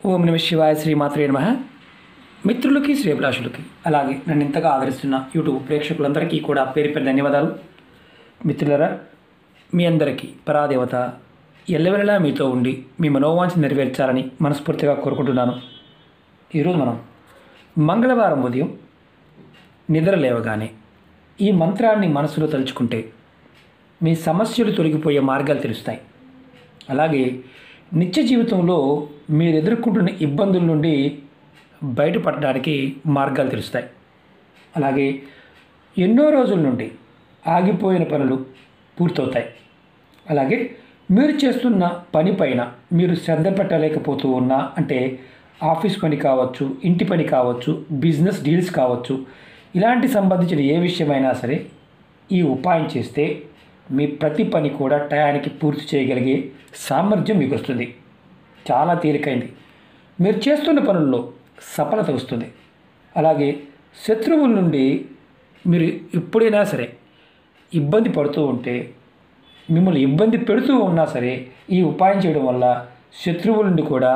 ఓం నమ శివాయ శ్రీమాత్రే నమః. మిత్రులకి శ్రేభిలాషులకి అలాగే నన్ను ఇంతగా ఆదరిస్తున్న యూట్యూబ్ ప్రేక్షకులందరికీ కూడా పేరు పేరు ధన్యవాదాలు. మిత్రులరా, మీ అందరికీ పరాదేవత ఎల్లవెల్లలా మీతో ఉండి మీ మనోవాంఛ నెరవేర్చాలని మనస్ఫూర్తిగా కోరుకుంటున్నాను. ఈరోజు మనం మంగళవారం ఉదయం నిద్ర లేవగానే ఈ మంత్రాన్ని మనసులో తలుచుకుంటే మీ సమస్యలు తొలగిపోయే మార్గాలు తెలుస్తాయి. అలాగే నిత్య జీవితంలో మీరు ఎదుర్కొంటున్న ఇబ్బందుల నుండి బయటపడడానికి మార్గాలు తెలుస్తాయి. అలాగే ఎన్నో రోజుల నుండి ఆగిపోయిన పనులు పూర్తవుతాయి. అలాగే మీరు చేస్తున్న పని పైన మీరు శ్రద్ధ పెట్టలేకపోతూ ఉన్నా, అంటే ఆఫీస్ పని కావచ్చు, ఇంటి పని కావచ్చు, బిజినెస్ డీల్స్ కావచ్చు, ఇలాంటి సంబంధించిన ఏ విషయమైనా సరే ఈ ఉపాయం చేస్తే మీ ప్రతి పని కూడా టయానికి పూర్తి చేయగలిగే సామర్థ్యం మీకు వస్తుంది. చాలా తేలికైంది. మీరు చేస్తున్న పనుల్లో సఫలత వస్తుంది. అలాగే శత్రువుల నుండి మీరు ఎప్పుడైనా సరే ఇబ్బంది పడుతూ ఉంటే, మిమ్మల్ని ఇబ్బంది పెడుతూ ఉన్నా సరే ఈ ఉపాయం చేయడం వల్ల శత్రువుల నుండి కూడా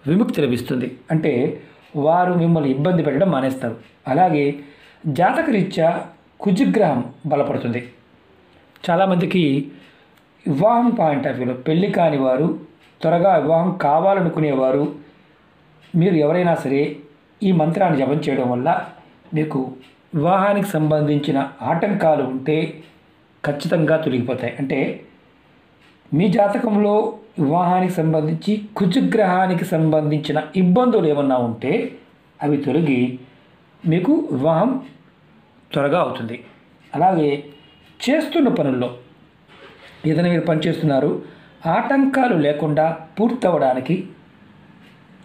విముక్తి లభిస్తుంది. అంటే వారు మిమ్మల్ని ఇబ్బంది పెట్టడం మానేస్తారు. అలాగే జాతకరీత్యా కుజగ్రహం బలపడుతుంది. చాలామందికి వివాహం పాయింట్ ఆఫ్ వ్యూలో పెళ్ళి కాని వారు, త్వరగా వివాహం కావాలనుకునేవారు, మీరు ఎవరైనా సరే ఈ మంత్రాన్ని జపం చేయడం వల్ల మీకు వివాహానికి సంబంధించిన ఆటంకాలు ఉంటే ఖచ్చితంగా తొలగిపోతాయి. అంటే మీ జాతకంలో వివాహానికి సంబంధించి కుజగ్రహానికి సంబంధించిన ఇబ్బందులు ఏమన్నా ఉంటే అవి తొలగి మీకు వివాహం త్వరగా అవుతుంది. అలాగే చేస్తున్న పనుల్లో ఏదైనా మీరు పని చేస్తున్నారు, ఆటంకాలు లేకుండా పూర్తవడానికి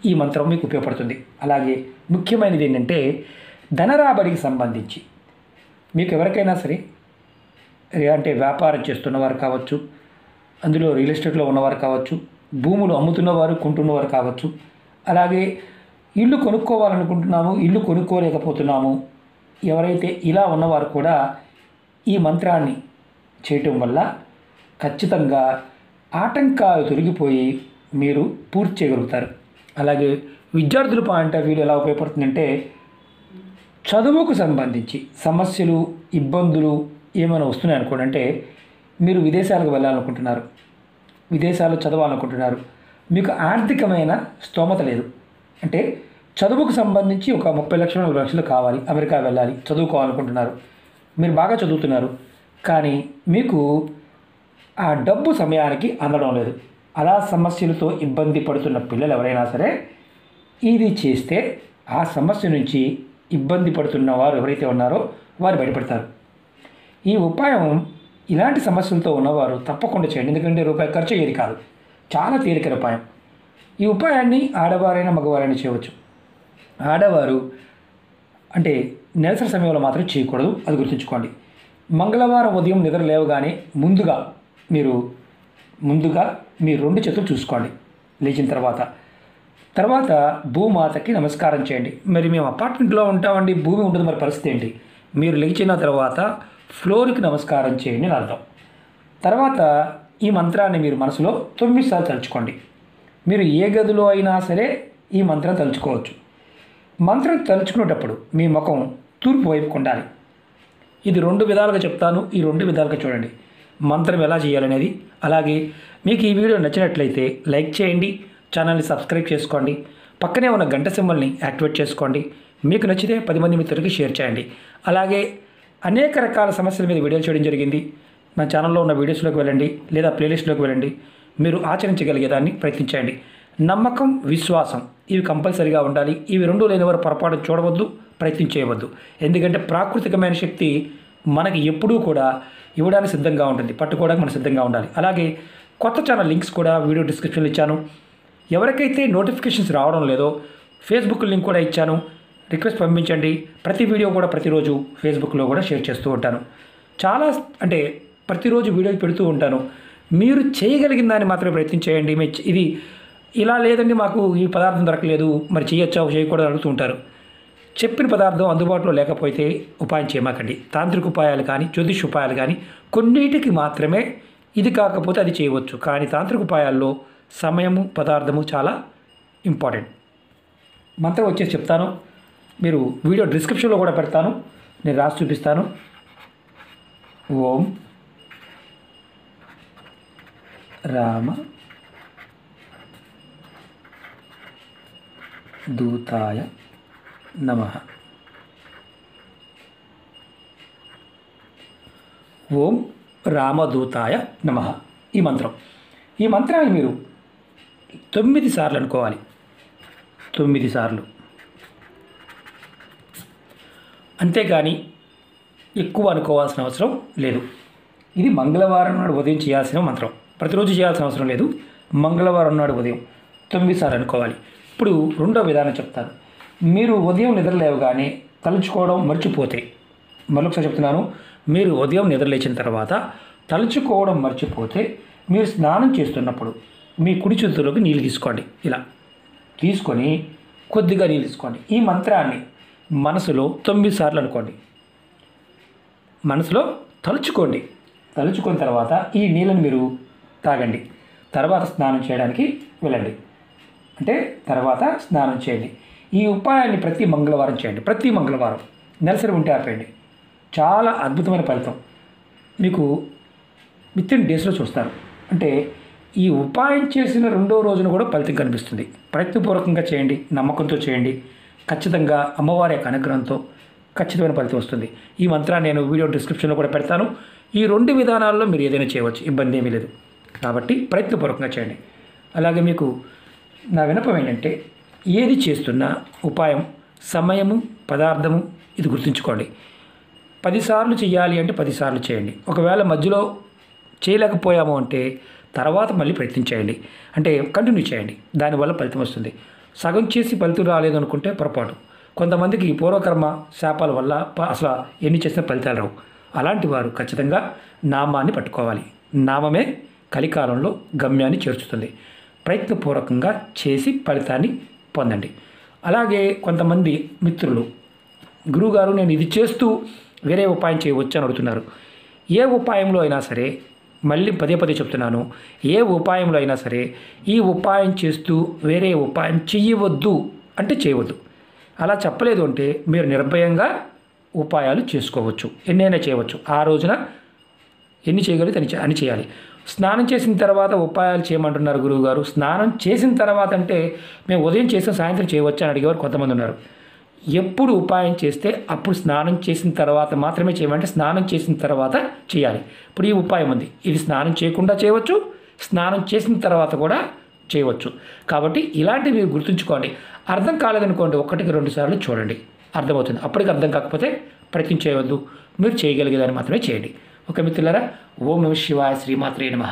ఈ మంత్రం మీకు ఉపయోగపడుతుంది. అలాగే ముఖ్యమైనది ఏంటంటే ధనరాబడికి సంబంధించి మీకు ఎవరికైనా సరే, అంటే వ్యాపారం చేస్తున్నవారు కావచ్చు, అందులో రియల్ ఎస్టేట్లో ఉన్నవారు కావచ్చు, భూములు అమ్ముతున్నవారు కొంటున్నవారు కావచ్చు, అలాగే ఇల్లు కొనుక్కోవాలనుకుంటున్నాము, ఇల్లు కొనుక్కోలేకపోతున్నాము, ఎవరైతే ఇలా ఉన్నవారు కూడా ఈ మంత్రాన్ని చేయటం వల్ల ఖచ్చితంగా ఆటంకాలు తొలగిపోయి మీరు పూర్తి చేయగలుగుతారు. అలాగే విద్యార్థుల పాయింట్ ఆఫ్ వ్యూలో ఎలా ఉపయోగపడుతుందంటే, చదువుకు సంబంధించి సమస్యలు, ఇబ్బందులు ఏమైనా వస్తున్నాయి అనుకోండి. అంటే మీరు విదేశాలకు వెళ్ళాలనుకుంటున్నారు, విదేశాల్లో చదవాలనుకుంటున్నారు, మీకు ఆర్థికమైన స్తోమత లేదు, అంటే చదువుకు సంబంధించి ఒక 30 లక్షలు 40 లక్షలు కావాలి, అమెరికా వెళ్ళాలి, చదువుకోవాలనుకుంటున్నారు, మీరు బాగా చదువుతున్నారు, కానీ మీకు ఆ డబ్బు సమయానికి అందడం లేదు. అలా సమస్యలతో ఇబ్బంది పడుతున్న పిల్లలు ఎవరైనా సరే ఇది చేస్తే ఆ సమస్య నుంచి ఇబ్బంది పడుతున్న వారు ఎవరైతే ఉన్నారో వారు బయటపడతారు. ఈ ఉపాయం ఇలాంటి సమస్యలతో ఉన్నవారు తప్పకుండా చేయండి. ఎందుకంటే రూపాయి ఖర్చు అయ్యేది కాదు, చాలా తేలికైన ఉపాయం. ఈ ఉపాయాన్ని ఆడవారైనా మగవారైనా చేయవచ్చు. ఆడవారు అంటే నెలసరి సమయంలో మాత్రం చేయకూడదు, అది గుర్తుంచుకోండి. మంగళవారం ఉదయం నిద్ర లేవగానే ముందుగా మీ 2 చేతులు చూసుకోండి. లేచిన తర్వాత భూమాతకి నమస్కారం చేయండి. మరి మేము అపార్ట్మెంట్లో ఉంటామండి, భూమి ఉంటుంది, మరి పరిస్థితి ఏంటి? మీరు లేచిన తర్వాత ఫ్లోర్కి నమస్కారం చేయండి అని అర్థం. తర్వాత ఈ మంత్రాన్ని మీరు మనసులో 9 సార్లు తలుచుకోండి. మీరు ఏ గదిలో అయినా సరే ఈ మంత్రం తలుచుకోవచ్చు. మంత్రం తలుచుకునేటప్పుడు మీ ముఖం తూర్పు వైపుకు ఉండాలి. ఇది 2 విధాలుగా చెప్తాను, ఈ 2 విధాలుగా చూడండి మంత్రం ఎలా చేయాలనేది. అలాగే మీకు ఈ వీడియో నచ్చినట్లయితే లైక్ చేయండి, ఛానల్ని సబ్స్క్రైబ్ చేసుకోండి, పక్కనే ఉన్న గంట సింబల్ని యాక్టివేట్ చేసుకోండి. మీకు నచ్చితే 10 మంది మిత్రులకి షేర్ చేయండి. అలాగే అనేక రకాల సమస్యల మీద వీడియోలు చేయడం జరిగింది. నా ఛానల్లో ఉన్న వీడియోస్లోకి వెళ్ళండి, లేదా ప్లేలిస్ట్లోకి వెళ్ళండి. మీరు ఆచరించగలిగేదాన్ని ప్రయత్నించండి. నమ్మకం, విశ్వాసం ఇవి కంపల్సరీగా ఉండాలి. ఇవి 2 లేనివారు పొరపాటు చూడవద్దు, ప్రయత్నం చేయవద్దు. ఎందుకంటే ప్రాకృతికమైన శక్తి మనకి ఎప్పుడూ కూడా ఇవ్వడానికి సిద్ధంగా ఉంటుంది, పట్టుకోవడానికి మనం సిద్ధంగా ఉండాలి. అలాగే కొత్త ఛానల్ లింక్స్ కూడా వీడియో డిస్క్రిప్షన్లో ఇచ్చాను. ఎవరికైతే నోటిఫికేషన్స్ రావడం లేదో ఫేస్బుక్ లింక్ కూడా ఇచ్చాను, రిక్వెస్ట్ పంపించండి. ప్రతి వీడియో కూడా ప్రతిరోజు ఫేస్బుక్లో కూడా షేర్ చేస్తూ ఉంటాను. చాలా అంటే ప్రతిరోజు వీడియోలు పెడుతూ ఉంటాను. మీరు చేయగలిగిన దాన్ని మాత్రమే ప్రయత్నం చేయండి. ఇది ఇలా లేదండి, మాకు ఈ పదార్థం దొరకలేదు, మరి చేయొచ్చా చేయకూడదు అడుగుతూ ఉంటారు. చెప్పిన పదార్థం అందుబాటులో లేకపోతే ఉపాయం చేయమాకండి. తాంత్రిక ఉపాయాలు కానీ, జ్యోతిష్ ఉపాయాలు కానీ కొన్నిటికి మాత్రమే ఇది కాకపోతే అది చేయవచ్చు. కానీ తాంత్రిక ఉపాయాల్లో సమయము, పదార్థము చాలా ఇంపార్టెంట్. మంత్రం వచ్చేసి చెప్తాను, మీరు వీడియో డిస్క్రిప్షన్లో కూడా పెడతాను, నేను రాసి చూపిస్తాను. ఓం రామ దూతాయ నమః. ఓం రామదూతాయ నమః. ఈ మంత్రాన్ని మీరు 9 సార్లు అనుకోవాలి. 9 సార్లు. అంతేగాని ఎక్కువ అనుకోవాల్సిన అవసరం లేదు. ఇది మంగళవారం నాడు ఉదయం చేయాల్సిన మంత్రం. ప్రతిరోజు చేయాల్సిన అవసరం లేదు. మంగళవారం నాడు ఉదయం 9 సార్లు అనుకోవాలి. ఇప్పుడు రెండో విధానం చెప్తాను. మీరు ఉదయం నిద్రలేవగానే తలుచుకోవడం మర్చిపోతే, మరొకసారి చెప్తున్నాను, మీరు ఉదయం నిద్రలేచిన తర్వాత తలుచుకోవడం మర్చిపోతే మీరు స్నానం చేస్తున్నప్పుడు మీ కుడి చేతిలోకి నీళ్ళు తీసుకోండి. ఇలా తీసుకొని కొద్దిగా నీళ్ళు తీసుకోండి. ఈ మంత్రాన్ని మనసులో 9 సార్లు అనుకోండి. మనసులో తలుచుకోండి. తలుచుకున్న తర్వాత ఈ నీళ్ళని మీరు తాగండి. తర్వాత స్నానం చేయడానికి వెళ్ళండి. అంటే తర్వాత స్నానం చేయండి. ఈ ఉపాయాన్ని ప్రతి మంగళవారం చేయండి. ప్రతి మంగళవారం నెలసరి ఉంటే ఆపేయండి. చాలా అద్భుతమైన ఫలితం మీకు వితిన్ డేస్లో చూస్తారు. అంటే ఈ ఉపాయం చేసిన రెండో రోజున కూడా ఫలితం కనిపిస్తుంది. ప్రయత్నపూర్వకంగా చేయండి, నమ్మకంతో చేయండి. ఖచ్చితంగా అమ్మవారి యొక్క అనుగ్రహంతో ఖచ్చితమైన ఫలితం వస్తుంది. ఈ మంత్రాన్ని నేను వీడియో డిస్క్రిప్షన్లో కూడా పెడతాను. ఈ 2 విధానాల్లో మీరు ఏదైనా చేయవచ్చు, ఇబ్బంది ఏమీ లేదు. కాబట్టి ప్రయత్నపూర్వకంగా చేయండి. అలాగే మీకు నా విన్నపం ఏంటంటే, ఏది చేస్తున్నా ఉపాయం, సమయము, పదార్థము ఇది గుర్తుంచుకోండి. 10 సార్లు చేయాలి అంటే 10 సార్లు చేయండి. ఒకవేళ మధ్యలో చేయలేకపోయాము అంటే తర్వాత మళ్ళీ ప్రయత్నించేయండి. అంటే కంటిన్యూ చేయండి. దానివల్ల ఫలితం వస్తుంది. సగం చేసి ఫలితం రాలేదు అనుకుంటే పొరపాటు. కొంతమందికి పూర్వకర్మ శాపాల వల్ల అసలు ఎన్ని చేసిన ఫలితాలు రావు. అలాంటి వారు ఖచ్చితంగా నామాన్ని పట్టుకోవాలి. నామమే కలికాలంలో గమ్యాన్ని చేర్చుతుంది. ప్రయత్నపూర్వకంగా చేసి ఫలితాన్ని పొందండి. అలాగే కొంతమంది మిత్రులు, గురువుగారు నేను ఇది చేస్తూ వేరే ఉపాయం చేయవచ్చు అని అడుగుతున్నారు. ఏ ఉపాయంలో అయినా సరే, మళ్ళీ పదే చెప్తున్నాను, ఏ ఉపాయంలో అయినా సరే ఈ ఉపాయం చేస్తూ వేరే ఉపాయం చెయ్యవద్దు అంటే చేయవద్దు. అలా చెప్పలేదు అంటే మీరు నిర్భయంగా ఉపాయాలు చేసుకోవచ్చు, ఎన్నైనా చేయవచ్చు. ఆ రోజున ఎన్ని చేయగలిగితే అని చేయాలి. స్నానం చేసిన తర్వాత ఉపాయాలు చేయమంటున్నారు గురువుగారు. స్నానం చేసిన తర్వాత అంటే మేము ఉదయం చేసిన సాయంత్రం చేయవచ్చు అని అడిగేవారు కొంతమంది ఉన్నారు. ఎప్పుడు ఉపాయం చేస్తే అప్పుడు స్నానం చేసిన తర్వాత మాత్రమే చేయమంటే స్నానం చేసిన తర్వాత చేయాలి. ఇప్పుడు ఈ ఉపాయం ఉంది, ఇది స్నానం చేయకుండా చేయవచ్చు, స్నానం చేసిన తర్వాత కూడా చేయవచ్చు. కాబట్టి ఇలాంటివి మీరు గుర్తుంచుకోండి. అర్థం కాలేదనుకోండి, 1-2 సార్లు చూడండి, అర్థమవుతుంది. అప్పటికి అర్థం కాకపోతే ప్రయత్నం చేయవద్దు. మీరు చేయగలిగేదాన్ని మాత్రమే చేయండి. ఓకే మిత్రులారా, ఓం నమః శివాయ, శ్రీమాత్రే నమః.